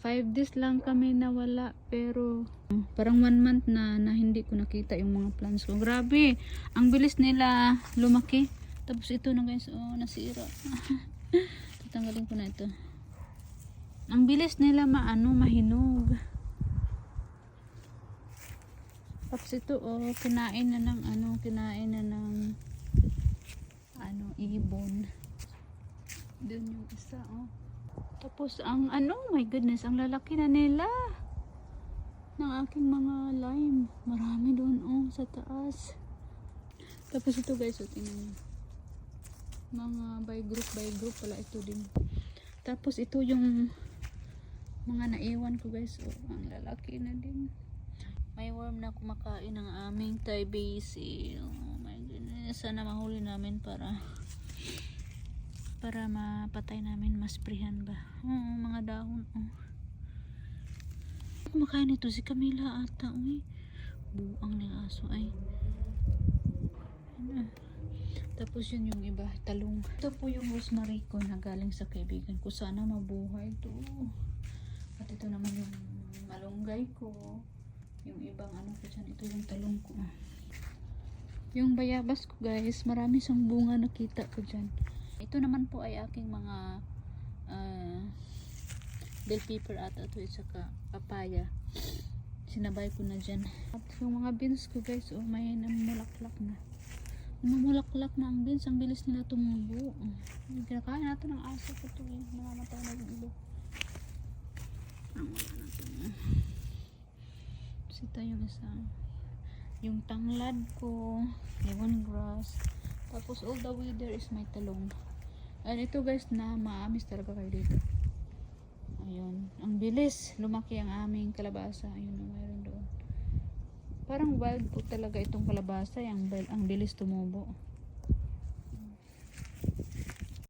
5 days lang kami nawala, pero parang 1 month na hindi ko nakita yung mga plants ko. Grabe, ang bilis nila lumaki. Tapos ito na guys, oh, nasira. Tatanggalin ko na ito. Ang bilis nila mahinog. Tapos ito, oh, kinain na ng ibon. Doon yung isa, oh. Tapos ang my goodness, ang lalaki na nila ng aking mga lime. Marami doon, oh, sa taas. Tapos ito guys, oh, tingnan nyo. Mga by group pala ito din. Tapos ito yung mga naiwan ko guys, oh, ang lalaki na din. May worm na kumakain ng aming Thai basil. Oh my goodness, sana mahuli namin para mapatay namin, masprihan ba. Mga dahon, oh. Kumakain ito si Camila ata, uy. Buang ng aso ay. Tapos yun yung iba, talong. Ito po yung rosemary ko na galing sa kaibigan ko. Sana mabuhay ito. At ito naman yung malunggay ko. Yung ibang ko dyan, ito yung talong ko. Yung bayabas ko guys, marami sang bunga nakita ko dyan. Ito naman po ay aking mga bell pepper at ito at saka papaya. Sinabay ko na dyan. At yung mga beans ko guys, oh, may namulaklak na. Namulaklak na ang beans. Ang bilis nila tumubo. Kinakain natin ng aso ko ito. Namamatay na yung iba. Ang wala natin. Sita yung isa. Yung tanglad ko, lemongrass. Tapos all the way there is my talong. And ito guys, na maamis talaga kayo dito. Ayun, ang bilis lumaki ang aming kalabasa. Ayun, mayroon doon. Parang wild po talaga itong kalabasa, ang bilis tumubo.